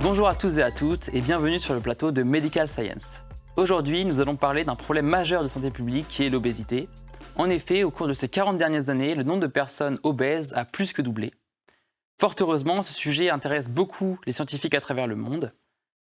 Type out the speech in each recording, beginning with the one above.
Bonjour à tous et à toutes et bienvenue sur le plateau de Medical Science. Aujourd'hui, nous allons parler d'un problème majeur de santé publique qui est l'obésité. En effet, au cours de ces 40 dernières années, le nombre de personnes obèses a plus que doublé. Fort heureusement, ce sujet intéresse beaucoup les scientifiques à travers le monde.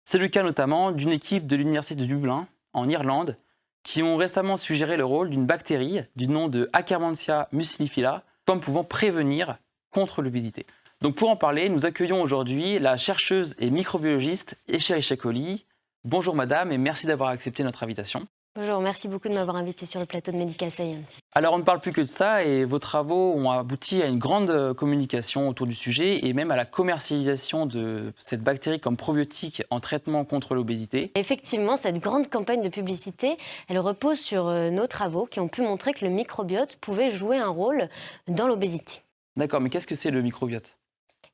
C'est le cas notamment d'une équipe de l'Université de Dublin, en Irlande, qui ont récemment suggéré le rôle d'une bactérie du nom de Akkermansia mucilifila comme pouvant prévenir contre l'obésité. Donc pour en parler, nous accueillons aujourd'hui la chercheuse et microbiologiste Escherichia coli. Bonjour madame et merci d'avoir accepté notre invitation. Bonjour, merci beaucoup de m'avoir invité sur le plateau de Medical Science. Alors on ne parle plus que de ça et vos travaux ont abouti à une grande communication autour du sujet et même à la commercialisation de cette bactérie comme probiotique en traitement contre l'obésité. Effectivement, cette grande campagne de publicité, elle repose sur nos travaux qui ont pu montrer que le microbiote pouvait jouer un rôle dans l'obésité. D'accord, mais qu'est-ce que c'est le microbiote ?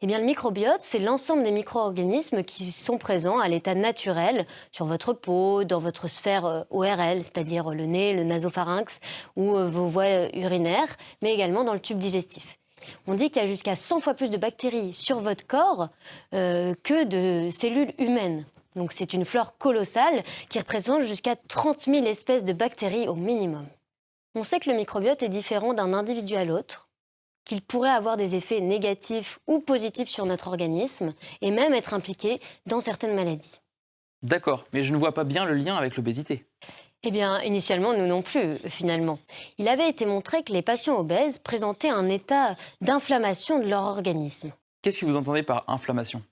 Eh bien, le microbiote, c'est l'ensemble des micro-organismes qui sont présents à l'état naturel sur votre peau, dans votre sphère ORL, c'est-à-dire le nez, le nasopharynx ou vos voies urinaires, mais également dans le tube digestif. On dit qu'il y a jusqu'à 100 fois plus de bactéries sur votre corps que de cellules humaines. Donc c'est une flore colossale qui représente jusqu'à 30 000 espèces de bactéries au minimum. On sait que le microbiote est différent d'un individu à l'autre, qu'il pourrait avoir des effets négatifs ou positifs sur notre organisme et même être impliqué dans certaines maladies. D'accord, mais je ne vois pas bien le lien avec l'obésité. Eh bien, initialement, nous non plus, finalement. Il avait été montré que les patients obèses présentaient un état d'inflammation de leur organisme. Qu'est-ce que vous entendez par inflammation ?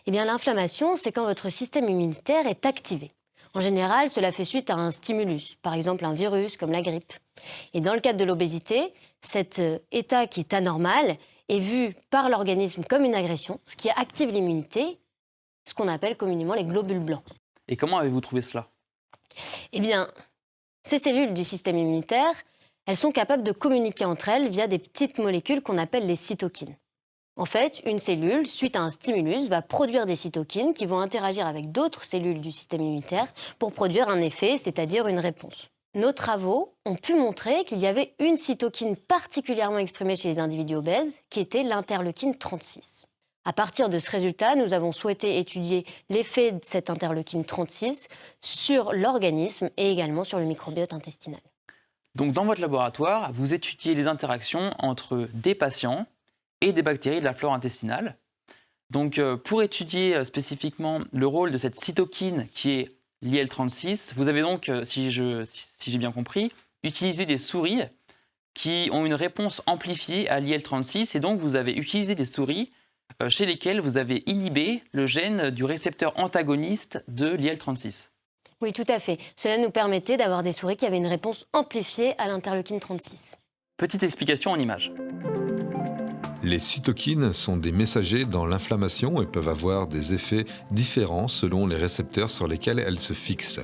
Eh bien, l'inflammation, c'est quand votre système immunitaire est activé. En général, cela fait suite à un stimulus, par exemple un virus comme la grippe. Et dans le cadre de l'obésité, cet état qui est anormal est vu par l'organisme comme une agression, ce qui active l'immunité, ce qu'on appelle communément les globules blancs. Et comment avez-vous trouvé cela ? Eh bien, ces cellules du système immunitaire, elles sont capables de communiquer entre elles via des petites molécules qu'on appelle les cytokines. En fait, une cellule, suite à un stimulus, va produire des cytokines qui vont interagir avec d'autres cellules du système immunitaire pour produire un effet, c'est-à-dire une réponse. Nos travaux ont pu montrer qu'il y avait une cytokine particulièrement exprimée chez les individus obèses, qui était l'interleukine 36. À partir de ce résultat, nous avons souhaité étudier l'effet de cette interleukine 36 sur l'organisme et également sur le microbiote intestinal. Donc dans votre laboratoire, vous étudiez les interactions entre des patients et des bactéries de la flore intestinale. Donc pour étudier spécifiquement le rôle de cette cytokine qui est l'IL-36, vous avez donc, si j'ai bien compris, utilisé des souris qui ont une réponse amplifiée à l'IL-36 et donc vous avez utilisé des souris chez lesquelles vous avez inhibé le gène du récepteur antagoniste de l'IL-36. Oui, tout à fait. Cela nous permettait d'avoir des souris qui avaient une réponse amplifiée à l'interleukine 36. Petite explication en images. Les cytokines sont des messagers dans l'inflammation et peuvent avoir des effets différents selon les récepteurs sur lesquels elles se fixent.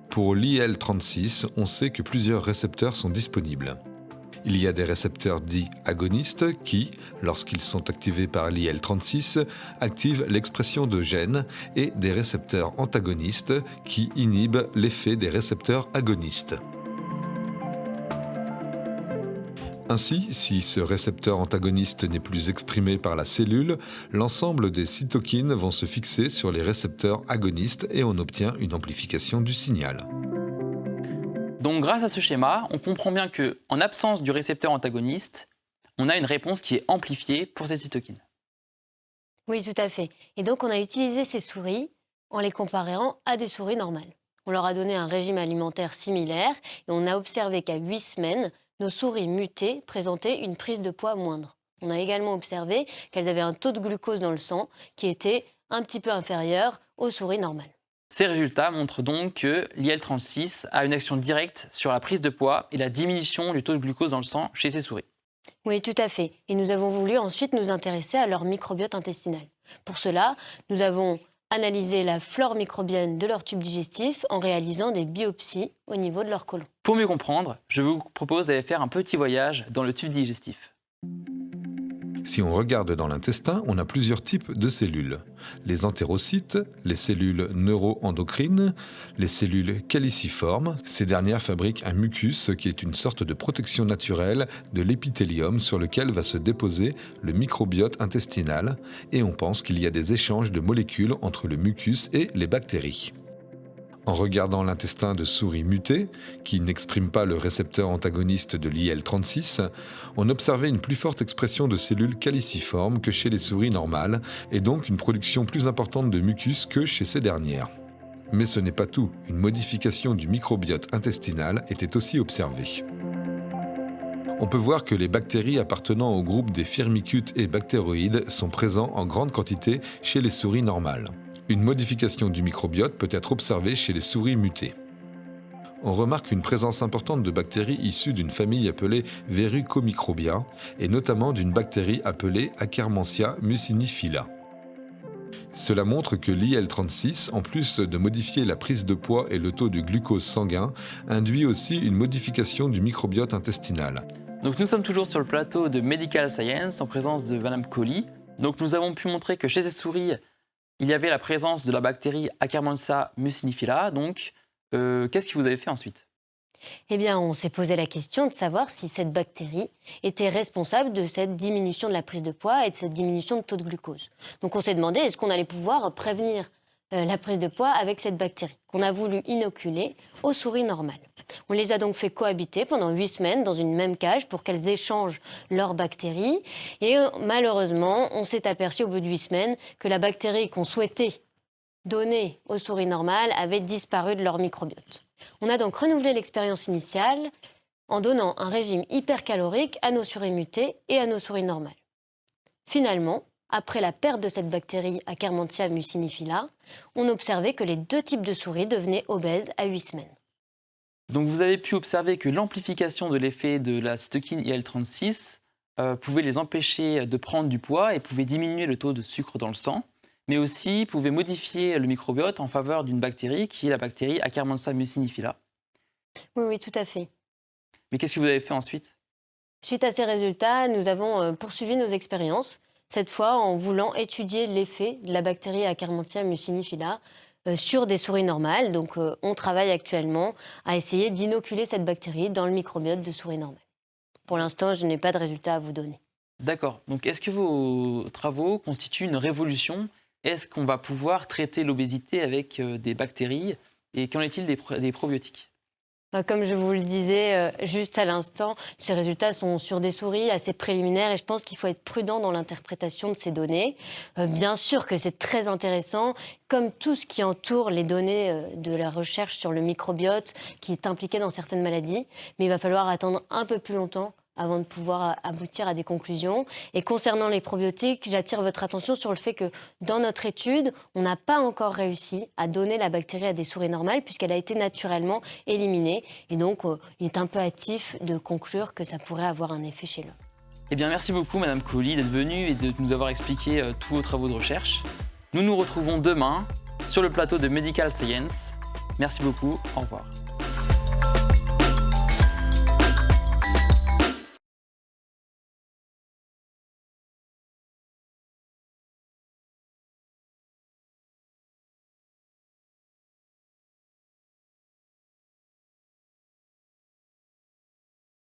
Pour l'IL-36, on sait que plusieurs récepteurs sont disponibles. Il y a des récepteurs dits agonistes qui, lorsqu'ils sont activés par l'IL-36, activent l'expression de gènes et des récepteurs antagonistes qui inhibent l'effet des récepteurs agonistes. Ainsi, si ce récepteur antagoniste n'est plus exprimé par la cellule, l'ensemble des cytokines vont se fixer sur les récepteurs agonistes et on obtient une amplification du signal. Donc grâce à ce schéma, on comprend bien qu'en absence du récepteur antagoniste, on a une réponse qui est amplifiée pour ces cytokines. Oui, tout à fait. Et donc on a utilisé ces souris en les comparant à des souris normales. On leur a donné un régime alimentaire similaire et on a observé qu'à 8 semaines, nos souris mutées présentaient une prise de poids moindre. On a également observé qu'elles avaient un taux de glucose dans le sang qui était un petit peu inférieur aux souris normales. Ces résultats montrent donc que l'IL-36 a une action directe sur la prise de poids et la diminution du taux de glucose dans le sang chez ces souris. Oui, tout à fait. Et nous avons voulu ensuite nous intéresser à leur microbiote intestinal. Pour cela, nous avons analysé la flore microbienne de leur tube digestif en réalisant des biopsies au niveau de leur côlon. Pour mieux comprendre, je vous propose d'aller faire un petit voyage dans le tube digestif. Si on regarde dans l'intestin, on a plusieurs types de cellules. Les entérocytes, les cellules neuroendocrines, les cellules caliciformes. Ces dernières fabriquent un mucus qui est une sorte de protection naturelle de l'épithélium sur lequel va se déposer le microbiote intestinal, et on pense qu'il y a des échanges de molécules entre le mucus et les bactéries. En regardant l'intestin de souris mutées, qui n'expriment pas le récepteur antagoniste de l'IL-36, on observait une plus forte expression de cellules caliciformes que chez les souris normales, et donc une production plus importante de mucus que chez ces dernières. Mais ce n'est pas tout, une modification du microbiote intestinal était aussi observée. On peut voir que les bactéries appartenant au groupe des firmicutes et bactéroïdes sont présents en grande quantité chez les souris normales. Une modification du microbiote peut être observée chez les souris mutées. On remarque une présence importante de bactéries issues d'une famille appelée Verrucomicrobia, et notamment d'une bactérie appelée Akkermansia muciniphylla. Cela montre que l'IL-36, en plus de modifier la prise de poids et le taux de glucose sanguin, induit aussi une modification du microbiote intestinal. Donc nous sommes toujours sur le plateau de Medical Science en présence de Madame Colli. Donc nous avons pu montrer que chez ces souris, il y avait la présence de la bactérie Akkermansia muciniphylla. Donc, qu'est-ce que vous avez fait ensuite? Eh bien, on s'est posé la question de savoir si cette bactérie était responsable de cette diminution de la prise de poids et de cette diminution de taux de glucose. Donc, on s'est demandé, est-ce qu'on allait pouvoir prévenir la prise de poids avec cette bactérie qu'on a voulu inoculer aux souris normales. On les a donc fait cohabiter pendant 8 semaines dans une même cage pour qu'elles échangent leurs bactéries. Et malheureusement, on s'est aperçu au bout de 8 semaines que la bactérie qu'on souhaitait donner aux souris normales avait disparu de leur microbiote. On a donc renouvelé l'expérience initiale en donnant un régime hypercalorique à nos souris mutées et à nos souris normales. Finalement, après la perte de cette bactérie Akkermansia muciniphylla, on observait que les 2 types de souris devenaient obèses à 8 semaines. Donc vous avez pu observer que l'amplification de l'effet de la cytokine IL-36 pouvait les empêcher de prendre du poids et pouvait diminuer le taux de sucre dans le sang, mais aussi pouvait modifier le microbiote en faveur d'une bactérie qui est la bactérie Akkermansia muciniphylla. Oui, tout à fait. Mais qu'est-ce que vous avez fait ensuite? Suite à ces résultats, nous avons poursuivi nos expériences, cette fois en voulant étudier l'effet de la bactérie Akkermansia muciniphylla sur des souris normales. Donc on travaille actuellement à essayer d'inoculer cette bactérie dans le microbiote de souris normales. Pour l'instant, je n'ai pas de résultats à vous donner. D'accord. Donc est-ce que vos travaux constituent une révolution? Est-ce qu'on va pouvoir traiter l'obésité avec des bactéries? Et qu'en est-il des probiotiques? Comme je vous le disais juste à l'instant, ces résultats sont sur des souris assez préliminaires et je pense qu'il faut être prudent dans l'interprétation de ces données. Bien sûr que c'est très intéressant, comme tout ce qui entoure les données de la recherche sur le microbiote qui est impliqué dans certaines maladies, mais il va falloir attendre un peu plus longtemps avant de pouvoir aboutir à des conclusions. Et concernant les probiotiques, j'attire votre attention sur le fait que dans notre étude, on n'a pas encore réussi à donner la bactérie à des souris normales puisqu'elle a été naturellement éliminée. Et donc, il est un peu hâtif de conclure que ça pourrait avoir un effet chez l'homme. Eh bien, merci beaucoup, Madame Colli, d'être venue et de nous avoir expliqué tous vos travaux de recherche. Nous nous retrouvons demain sur le plateau de Medical Science. Merci beaucoup, au revoir.